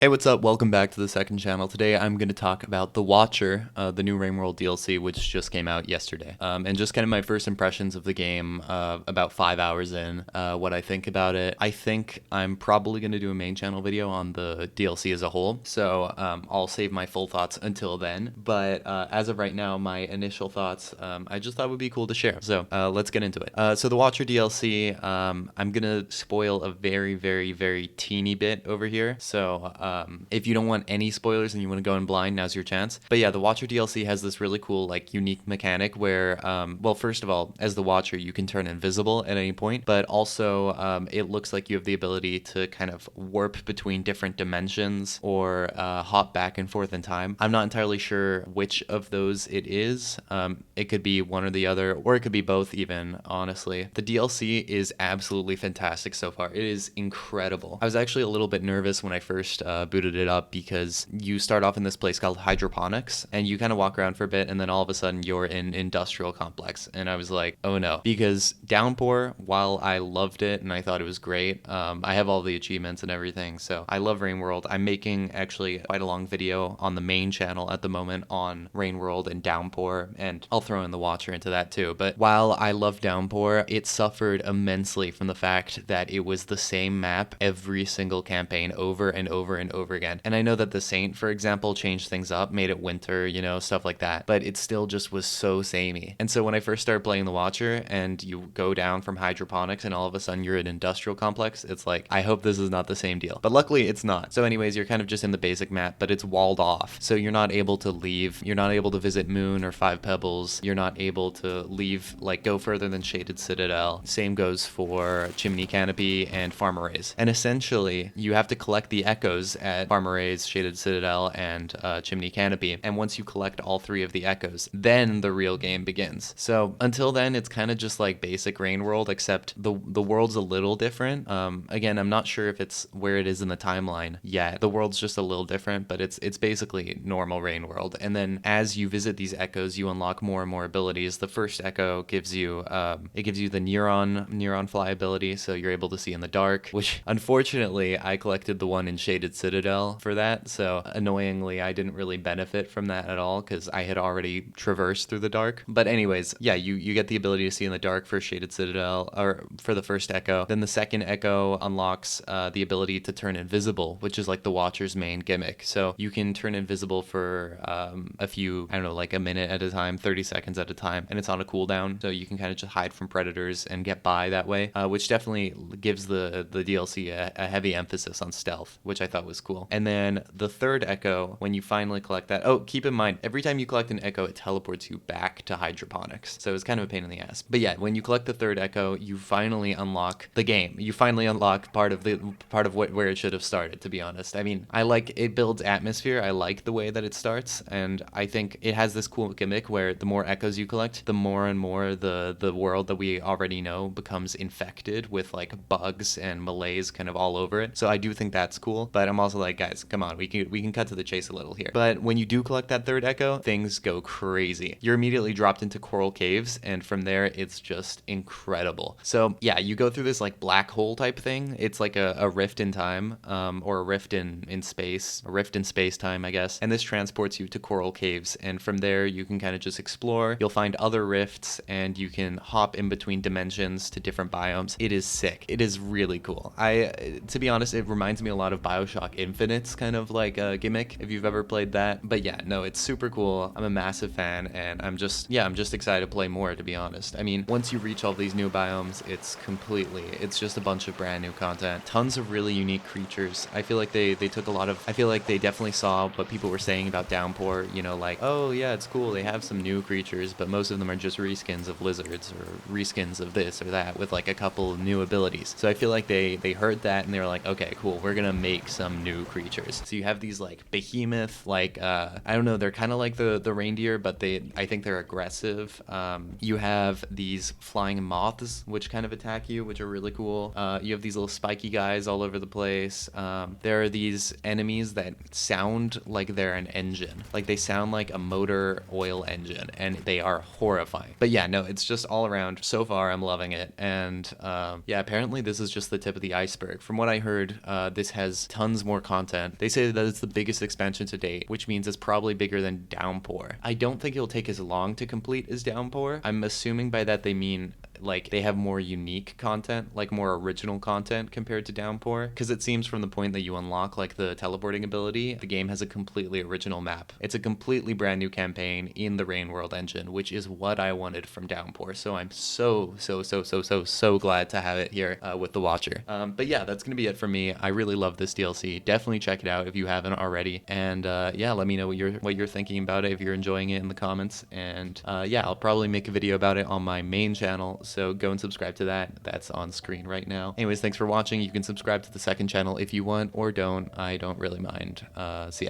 Hey, what's up? Welcome back to the second channel. Today I'm going to talk about The Watcher, the new RainWorld DLC, which just came out yesterday. And just kind of my first impressions of the game about 5 hours in, what I think about it. I think I'm probably going to do a main channel video on the DLC as a whole, so I'll save my full thoughts until then. But as of right now, my initial thoughts, I just thought would be cool to share. So let's get into it. So The Watcher DLC, I'm going to spoil a very, very, very teeny bit over here. So if you don't want any spoilers and you want to go in blind, now's your chance. But yeah, the Watcher DLC has this really cool, like, unique mechanic where, well, first of all, as the Watcher, you can turn invisible at any point, but also it looks like you have the ability to kind of warp between different dimensions or hop back and forth in time. I'm not entirely sure which of those it is. It could be one or the other, or it could be both even, honestly. The DLC is absolutely fantastic so far. It is incredible. I was actually a little bit nervous when I first booted it up because you start off in this place called Hydroponics and you kind of walk around for a bit and then all of a sudden you're in Industrial Complex, and I was like, oh no. Because Downpour, while I loved it and I thought it was great, I have all the achievements and everything, so I love RainWorld. I'm making actually quite a long video on the main channel at the moment on RainWorld and Downpour, and I'll throw in the Watcher into that too. But while I love Downpour, it suffered immensely from the fact that it was the same map every single campaign over and over and over again. And I know that the Saint, for example, changed things up, made it winter, you know, stuff like that, but it still just was so samey. And so when I first started playing the Watcher and you go down from Hydroponics and all of a sudden you're in Industrial Complex, it's like, I hope this is not the same deal. But luckily it's not. So anyways, you're kind of just in the basic map, but it's walled off. So you're not able to leave. You're not able to visit Moon or Five Pebbles. You're not able to leave, like, go further than Shaded Citadel. Same goes for Chimney Canopy and Farmer Rays. And essentially, you have to collect the echoes at Farmer Rays, Shaded Citadel, and Chimney Canopy. And once you collect all three of the echoes, then the real game begins. So until then, it's kind of just like basic RainWorld, except the world's a little different. Again, I'm not sure if it's where it is in the timeline yet. The world's just a little different, but it's basically normal RainWorld. And then as you visit these echoes, you unlock more and more abilities. The first echo gives you it gives you the Neuron Fly ability, so you're able to see in the dark, which unfortunately I collected the one in Shaded Citadel for that, so annoyingly I didn't really benefit from that at all because I had already traversed through the dark. But anyways, yeah, you get the ability to see in the dark for Shaded Citadel, or for the first echo. Then the second echo unlocks the ability to turn invisible, which is like the Watcher's main gimmick. So you can turn invisible for a few, I don't know, like a minute at a time, 30 seconds at a time, and it's on a cooldown, so you can kind of just hide from predators and get by that way, which definitely gives the DLC a heavy emphasis on stealth, which I thought was cool. And then the third echo, when you finally collect that, oh, keep in mind, every time you collect an echo, it teleports you back to Hydroponics, so it's kind of a pain in the ass. But yeah, when you collect the third echo, you finally unlock the game. You finally unlock part of where it should have started, to be honest. I mean, I like it builds atmosphere. I like the way that it starts, and I think it has this cool gimmick where the more echoes you collect, the more and more the world that we already know becomes infected with, like, bugs and malaise kind of all over it. So I do think that's cool, but I'm also like, guys, come on, we can cut to the chase a little here. But when you do collect that third echo, things go crazy. You're immediately dropped into Coral Caves, and from there it's just incredible. So yeah, you go through this, like, black hole type thing. It's like a rift in time, or a rift in space, a rift in space time, I guess. And this transports you to Coral Caves, and from there you can kind of just explore. You'll find other rifts, and you can hop in between dimensions to different biomes. It is sick. It is really cool. To be honest, it reminds me a lot of BioShock Infinite's kind of like a gimmick, if you've ever played that. But yeah, no, it's super cool. I'm a massive fan, and I'm just excited to play more, to be honest. I mean, once you reach all these new biomes, it's just a bunch of brand new content. Tons of really unique creatures. I feel like they took a lot of, I feel like they definitely saw what people were saying about Downpour, you know, like, oh yeah, it's cool, they have some new creatures, but most of them are just reskins of lizards or reskins of this or that with, like, a couple new abilities. So I feel like they heard that and they were like, okay, cool, we're gonna make some new creatures. So you have these, like, behemoth, like, I don't know, they're kind of like the reindeer, but I think they're aggressive. You have these flying moths which kind of attack you, which are really cool. You have these little spiky guys all over the place. There are these enemies that sound like they're an engine, like they sound like a motor oil engine, and they are horrifying. But yeah, no, it's just all around. So far, I'm loving it. And yeah, apparently this is just the tip of the iceberg. From what I heard, this has tons more content. They say that it's the biggest expansion to date, which means it's probably bigger than Downpour. I don't think it'll take as long to complete as Downpour. I'm assuming by that they mean like they have more unique content, like more original content compared to Downpour, because it seems from the point that you unlock like the teleporting ability, the game has a completely original map. It's a completely brand new campaign in the Rain World engine, which is what I wanted from Downpour. So I'm so glad to have it here with The Watcher. But yeah, that's gonna be it for me. I really love this DLC. Definitely check it out if you haven't already. And yeah, let me know what you're thinking about it, if you're enjoying it in the comments. And yeah, I'll probably make a video about it on my main channel. So go and subscribe to that. That's on screen right now. Anyways, thanks for watching. You can subscribe to the second channel if you want or don't. I don't really mind. See ya.